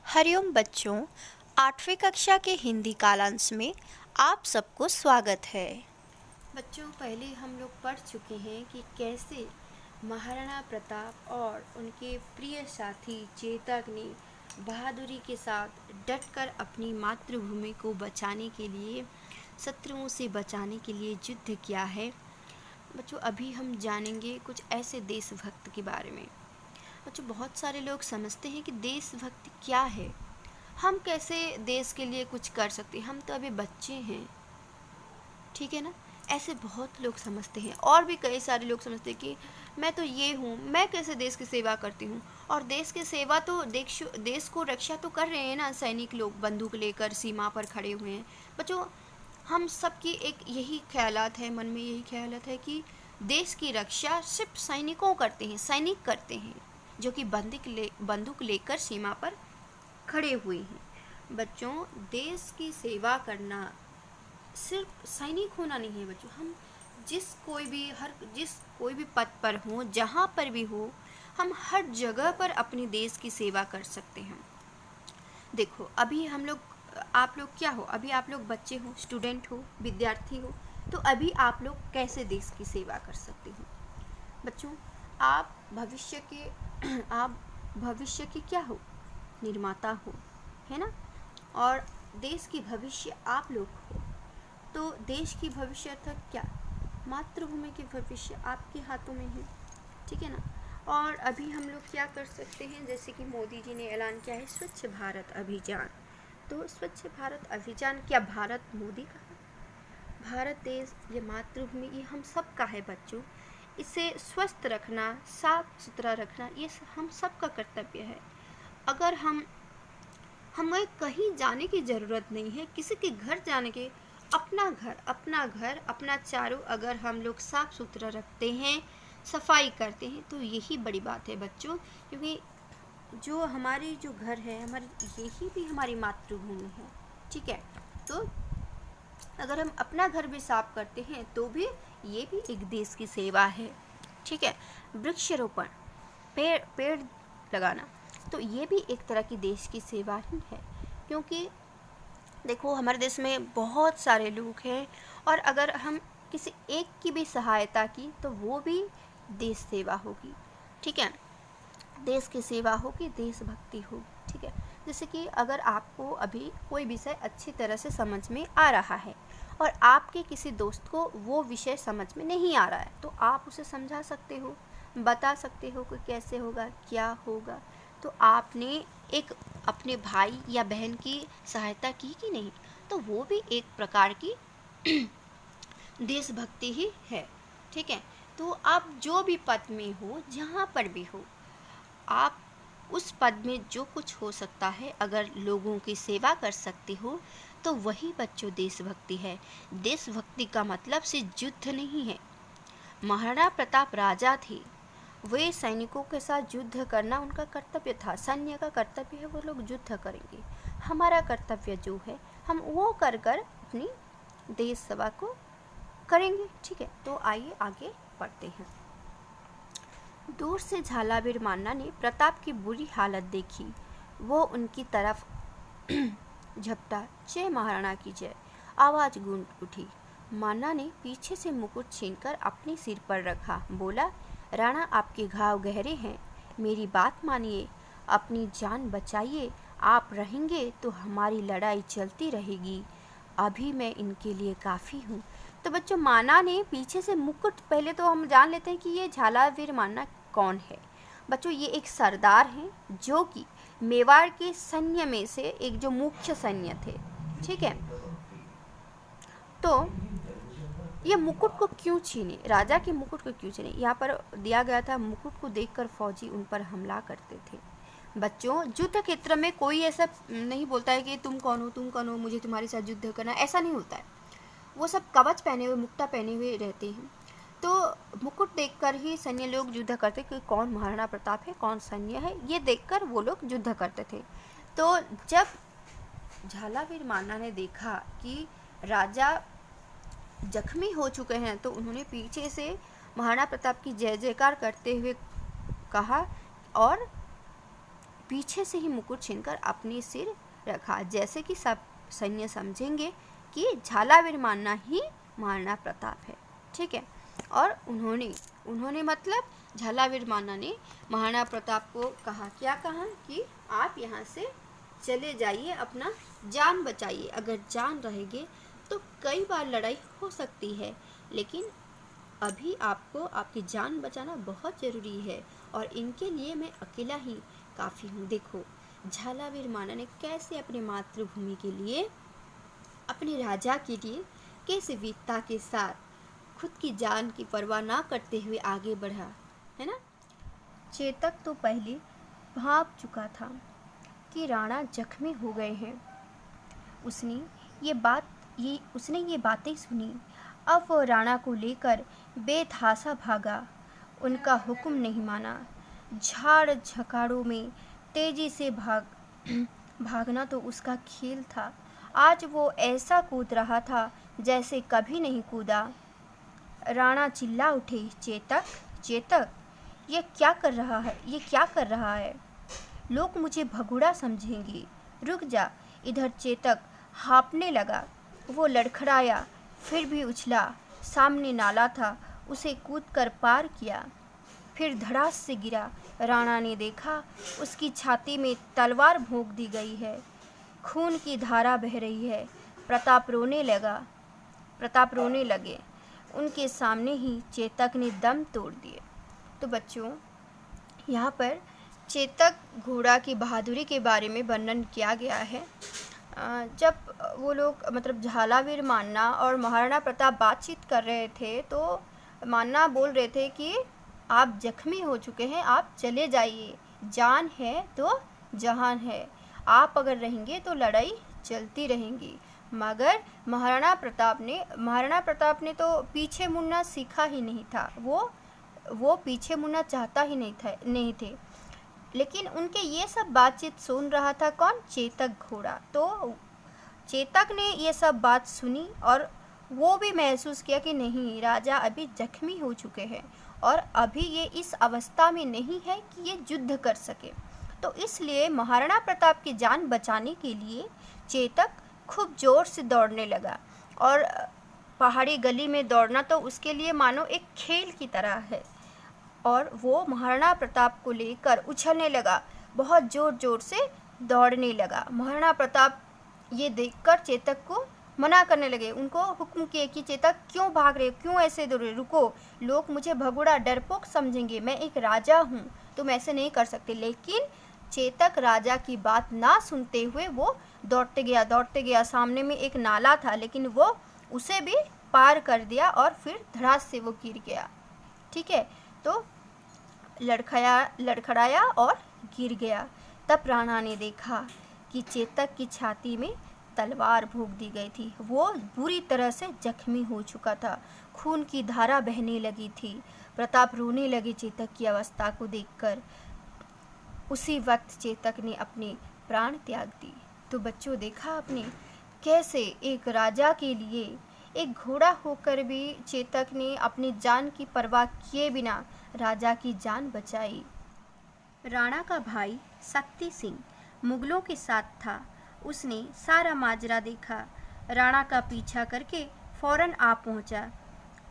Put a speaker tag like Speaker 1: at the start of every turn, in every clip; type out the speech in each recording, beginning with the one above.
Speaker 1: हरिओम बच्चों, 8वीं कक्षा के हिंदी कालांश में आप सबको स्वागत है।
Speaker 2: बच्चों, पहले हम लोग पढ़ चुके हैं कि कैसे महाराणा प्रताप और उनके प्रिय साथी चेतक ने बहादुरी के साथ डटकर अपनी मातृभूमि को बचाने के लिए, शत्रुओं से बचाने के लिए युद्ध किया है। बच्चों, अभी हम जानेंगे कुछ ऐसे देशभक्त के बारे में। बच्चों, बहुत सारे लोग समझते हैं कि देशभक्ति क्या है, हम कैसे देश के लिए कुछ कर सकते हैं, हम तो अभी बच्चे हैं, ठीक है ना। ऐसे बहुत लोग समझते हैं और भी कई सारे लोग समझते हैं कि मैं तो ये हूँ, मैं कैसे देश की सेवा करती हूँ। और देश की सेवा तो देश को रक्षा तो कर रहे हैं ना, सैनिक लोग बंदूक लेकर सीमा पर खड़े हुए हैं। बच्चों, हम सबकी एक यही ख्यालात है, मन में यही ख्यालात है कि देश की रक्षा सिर्फ सैनिकों करते हैं, सैनिक करते हैं जो कि बंदूक लेकर सीमा पर खड़े हुए हैं। बच्चों, देश की सेवा करना सिर्फ सैनिक होना नहीं है बच्चों। हम जिस कोई भी पद पर हो, जहाँ पर भी हो, हम हर जगह पर अपने देश की सेवा कर सकते हैं। देखो, अभी हम लोग, आप लोग क्या हो, अभी आप लोग बच्चे हो, स्टूडेंट हो, विद्यार्थी हो, तो अभी आप लोग कैसे देश की सेवा कर सकते हो। बच्चों, आप भविष्य के आप भविष्य के क्या हो, निर्माता हो, है ना। और देश की भविष्य आप लोग हो। तो देश की भविष्य अर्थात क्या, मातृभूमि की भविष्य आपके हाथों में है, ठीक है ना। और अभी हम लोग क्या कर सकते हैं, जैसे कि मोदी जी ने ऐलान किया है स्वच्छ भारत अभियान। तो स्वच्छ भारत अभियान क्या भारत मोदी का है? भारत देश, ये मातृभूमि, ये हम सब का है बच्चों। इसे स्वस्थ रखना, साफ सुथरा रखना, ये हम सब का कर्तव्य है। अगर हमें कहीं जाने की ज़रूरत नहीं है, किसी के घर जाने के, अपना चारों अगर हम लोग साफ सुथरा रखते हैं, सफाई करते हैं, तो यही बड़ी बात है बच्चों। क्योंकि जो हमारी जो घर है, हमारी, यही भी हमारी मातृभूमि है, ठीक है। तो अगर हम अपना घर भी साफ करते हैं तो भी ये भी एक देश की सेवा है, ठीक है। वृक्षारोपण, पेड़ लगाना, तो ये भी एक तरह की देश की सेवा ही है। क्योंकि देखो, हमारे देश में बहुत सारे लोग हैं और अगर हम किसी एक की भी सहायता की तो वो भी देश सेवा होगी, ठीक है। देश की सेवा होगी, देशभक्ति होगी, ठीक है। जैसे कि अगर आपको अभी कोई विषय अच्छी तरह से समझ में आ रहा है और आपके किसी दोस्त को वो विषय समझ में नहीं आ रहा है, तो आप उसे समझा सकते हो, बता सकते हो कि कैसे होगा, क्या होगा। तो आपने एक अपने भाई या बहन की सहायता की कि नहीं, तो वो भी एक प्रकार की देशभक्ति ही है, ठीक है। तो आप जो भी पद में हो, जहाँ पर भी हो, आप उस पद में जो कुछ हो सकता है, अगर लोगों की सेवा कर सकते हो, तो वही बच्चों देशभक्ति है। देशभक्ति का मतलब सिर्फ युद्ध नहीं है। महाराणा प्रताप राजा थे, वे सैनिकों के साथ युद्ध करना उनका कर्तव्य था। सैन्य का कर्तव्य है वो लोग युद्ध करेंगे, हमारा कर्तव्य जो है हम वो कर कर अपनी देश सेवा को करेंगे, ठीक है। तो आइए आगे बढ़ते हैं। दूर से झालावीर मान्ना ने प्रताप की बुरी हालत देखी। वो उनकी तरफ झपटा, जय महाराणा की जय, आवाज गूंज उठी। मान्ना ने पीछे से मुकुट छीनकर अपने सिर पर रखा, बोला, राणा, आपके घाव गहरे हैं, मेरी बात मानिए, अपनी जान बचाइए। आप रहेंगे तो हमारी लड़ाई चलती रहेगी, अभी मैं इनके लिए काफ़ी हूँ। तो बच्चों, मान्ना ने पीछे से मुकुट, पहले तो हम जान लेते हैं कि ये झालावीर मान्ना कौन है। बच्चों, ये एक सरदार हैं जो कि मेवाड़ के सैन्य में से एक जो मुख्य सैन्य थे, ठीक है। तो ये मुकुट को क्यों छीने, राजा के मुकुट को क्यों छीने, यहाँ पर दिया गया था, मुकुट को देखकर फौजी उन पर हमला करते थे। बच्चों, युद्ध क्षेत्र में कोई ऐसा नहीं बोलता है कि तुम कौन हो, मुझे तुम्हारे साथ युद्ध करना, ऐसा नहीं होता है। वो सब कवच पहने हुए, मुक्ता पहने हुए रहते हैं। तो मुकुट देखकर ही सैन्य लोग युद्ध करते कि कौन महाराणा प्रताप है, कौन सैन्य है, ये देखकर वो लोग युद्ध करते थे। तो जब झालावीर मान्ना ने देखा कि राजा जख्मी हो चुके हैं, तो उन्होंने पीछे से महाराणा प्रताप की जय जयकार करते हुए कहा और पीछे से ही मुकुट छीनकर अपने सिर रखा, जैसे कि सब सैन्य समझेंगे कि झालावीर मान्ना ही महाराणा प्रताप है। ठीक है। और उन्होंने मतलब झालावीर मान्ना ने महाराणा प्रताप को कहा, क्या कहा कि आप यहाँ से चले जाइए, अपना जान बचाइए। अगर जान रहेगी तो कई बार लड़ाई हो सकती है, लेकिन अभी आपको आपकी जान बचाना बहुत ज़रूरी है और इनके लिए मैं अकेला ही काफ़ी हूँ। देखो झालावीर मान्ना ने कैसे अपनी मातृभूमि के लिए, अपने राजा के लिए कैसे वीरता के साथ खुद की जान की परवाह ना करते हुए आगे बढ़ा, है ना। चेतक तो पहले भाग चुका था कि राणा जख्मी हो गए हैं। उसने ये बातें सुनी। अब वह राणा को लेकर बेतहाशा भागा, उनका हुक्म नहीं माना। झाड़ झकाड़ों में तेजी से भागना तो उसका खेल था। आज वो ऐसा कूद रहा था जैसे कभी नहीं कूदा। राणा चिल्ला उठे, चेतक चेतक, ये क्या कर रहा है? लोग मुझे भगोड़ा समझेंगे। रुक जा। इधर चेतक हाँफने लगा। वो लड़खड़ाया, फिर भी उछला। सामने नाला था, उसे कूदकर पार किया, फिर धड़ास से गिरा। राणा ने देखा उसकी छाती में तलवार भोंक दी गई है, खून की धारा बह रही है। प्रताप रोने लगे। उनके सामने ही चेतक ने दम तोड़ दिए। तो बच्चों, यहाँ पर चेतक घोड़ा की बहादुरी के बारे में वर्णन किया गया है। जब वो लोग मतलब झालावीर मान्ना और महाराणा प्रताप बातचीत कर रहे थे, तो मान्ना बोल रहे थे कि आप जख्मी हो चुके हैं, आप चले जाइए, जान है तो जहान है, आप अगर रहेंगे तो लड़ाई चलती रहेंगी। मगर महाराणा प्रताप ने तो पीछे मुड़ना सीखा ही नहीं था। वो पीछे मुड़ना चाहता ही नहीं थे। लेकिन उनके ये सब बातचीत सुन रहा था कौन? चेतक घोड़ा। तो चेतक ने ये सब बात सुनी और वो भी महसूस किया कि नहीं, राजा अभी जख्मी हो चुके हैं और अभी ये इस अवस्था में नहीं है कि ये युद्ध कर सके। तो इसलिए महाराणा प्रताप की जान बचाने के लिए चेतक खूब जोर से दौड़ने लगा। और पहाड़ी गली में दौड़ना तो उसके लिए मानो एक खेल की तरह है। और वो महाराणा प्रताप को लेकर उछलने लगा, बहुत ज़ोर ज़ोर से दौड़ने लगा। महाराणा प्रताप ये देखकर चेतक को मना करने लगे, उनको हुक्म किए कि चेतक क्यों भाग रहे, क्यों ऐसे दौड़ रहे, रुको, लोग मुझे भगोड़ा डरपोक समझेंगे, मैं एक राजा हूँ, तुम ऐसे नहीं कर सकते। लेकिन चेतक राजा की बात ना सुनते हुए वो दौड़ते गया। सामने में एक नाला था, लेकिन वो उसे भी पार कर दिया और फिर धड़ास से वो गिर गया। ठीक है। तो लड़खड़ाया और गिर गया। तब राणा ने देखा कि चेतक की छाती में तलवार भोंक दी गई थी। वो बुरी तरह से जख्मी हो चुका था, खून की धारा बहने लगी थी। प्रताप रोने लगे चेतक की अवस्था को देखकर। उसी वक्त चेतक ने अपने प्राण त्याग दी। तो बच्चों, देखा आपने कैसे एक राजा के लिए, एक घोड़ा होकर भी चेतक ने अपनी जान की परवाह किए बिना राजा की जान बचाई। राणा का भाई शक्ति सिंह मुगलों के साथ था। उसने सारा माजरा देखा। राणा का पीछा करके फौरन आ पहुंचा।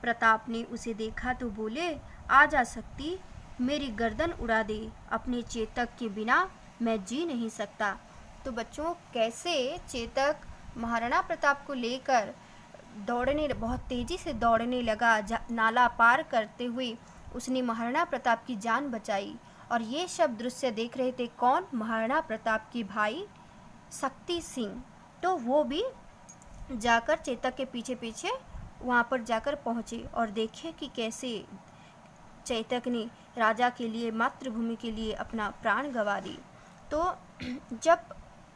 Speaker 2: प्रताप ने उसे देखा तो बोले, आजा शक्ति, मेरी गर्दन उड़ा दे, अपने चेतक के बिना मैं जी नहीं सकता। तो बच्चों, कैसे चेतक महाराणा प्रताप को लेकर बहुत तेज़ी से दौड़ने लगा। नाला पार करते हुए उसने महाराणा प्रताप की जान बचाई। और ये सब दृश्य देख रहे थे कौन? महाराणा प्रताप के भाई शक्ति सिंह। तो वो भी जाकर चेतक के पीछे पीछे वहाँ पर जाकर पहुँचे और देखे कि कैसे चेतक ने राजा के लिए, मातृभूमि के लिए अपना प्राण गंवा दी। तो जब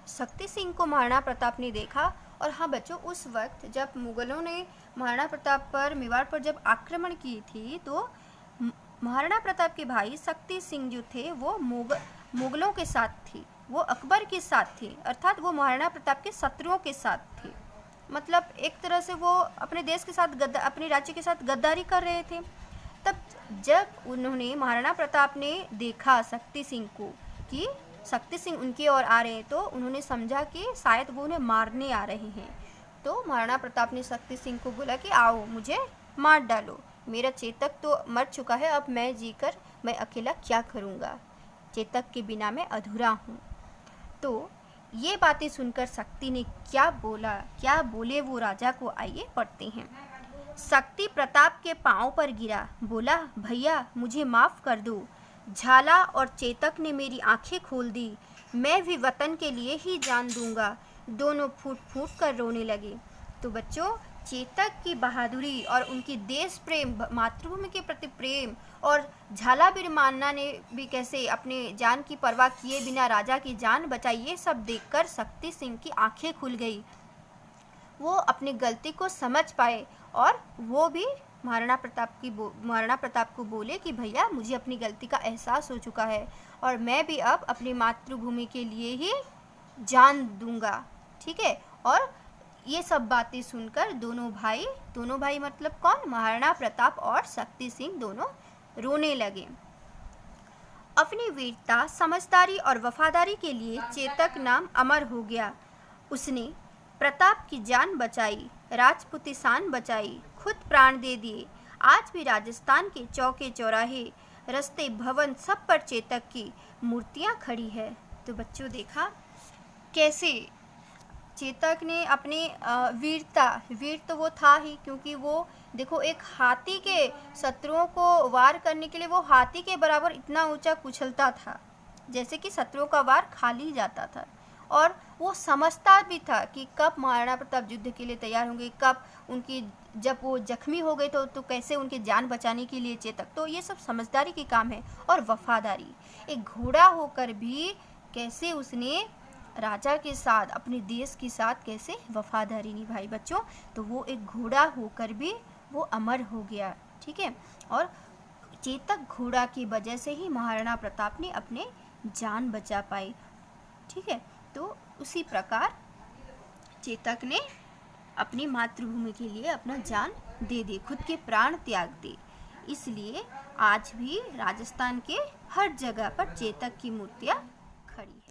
Speaker 2: शक्ति सिंह को महाराणा प्रताप ने देखा, और हाँ बच्चों, उस वक्त जब मुगलों ने महाराणा प्रताप पर, मेवाड़ पर जब आक्रमण की थी, तो महाराणा प्रताप के भाई शक्ति सिंह जो थे वो मुगलों के साथ थे, वो अकबर के साथ थे, अर्थात वो महाराणा प्रताप के शत्रुओं के साथ थे। मतलब एक तरह से वो अपने देश के साथ अपने राज्य के साथ गद्दारी कर रहे थे। तब जब उन्होंने, महाराणा प्रताप ने देखा शक्ति सिंह को कि शक्ति सिंह उनकी ओर आ रहे हैं तो उन्होंने समझा कि शायद वो उन्हें मारने आ रहे हैं। तो महाराणा प्रताप ने शक्ति सिंह को बोला कि आओ मुझे मार डालो, मेरा चेतक तो मर चुका है, अब मैं जीकर मैं अकेला क्या करूँगा, चेतक के बिना मैं अधूरा हूँ। तो ये बातें सुनकर शक्ति ने क्या बोला, क्या बोले वो राजा को, आइए पढ़ते हैं। शक्ति प्रताप के पांव पर गिरा, बोला भैया मुझे माफ़ कर दो, झाला और चेतक ने मेरी आंखें खोल दी, मैं भी वतन के लिए ही जान दूंगा। दोनों फूट फूट कर रोने लगे। तो बच्चों, चेतक की बहादुरी और उनकी देश प्रेम, मातृभूमि के प्रति प्रेम, और झालावीर मान्ना ने भी कैसे अपने जान की परवाह किए बिना राजा की जान बचाई, ये सब देखकर शक्ति सिंह की आंखें खुल गई। वो अपनी गलती को समझ पाए और वो भी महाराणा प्रताप को बोले कि भैया मुझे अपनी गलती का एहसास हो चुका है और मैं भी अब अपनी मातृभूमि के लिए ही जान दूंगा, ठीक है। और ये सब बातें सुनकर दोनों भाई मतलब कौन, महाराणा प्रताप और शक्ति सिंह दोनों रोने लगे। अपनी वीरता, समझदारी और वफादारी के लिए चेतक नाम अमर हो गया। उसने प्रताप की जान बचाई, राजपूती शान बचाई, खुद प्राण दे दिए। आज भी राजस्थान के चौके चौराहे, रास्ते, भवन सब पर चेतक की मूर्तियां खड़ी है। तो बच्चों देखा कैसे चेतक ने अपने वीर तो वो था ही, क्योंकि वो देखो एक हाथी के शत्रुओं को वार करने के लिए वो हाथी के बराबर इतना ऊंचा कुचलता था, जैसे कि शत्रुओं का वार खाली जाता था। और वो समझता भी था कि कब महाराणा प्रताप युद्ध के लिए तैयार होंगे, कब उनकी जब वो जख्मी हो गए तो कैसे उनकी जान बचाने के लिए चेतक, तो ये सब समझदारी के काम है। और वफादारी, एक घोड़ा होकर भी कैसे उसने राजा के साथ, अपने देश के साथ कैसे वफादारी निभाई बच्चों। तो वो एक घोड़ा होकर भी वो अमर हो गया, ठीक है। और चेतक घोड़ा की वजह से ही महाराणा प्रताप ने अपने जान बचा पाई, ठीक है। तो उसी प्रकार चेतक ने अपनी मातृभूमि के लिए अपना जान दे दी, खुद के प्राण त्याग दे। इसलिए आज भी राजस्थान के हर जगह पर चेतक की मूर्तियाँ खड़ी हैं।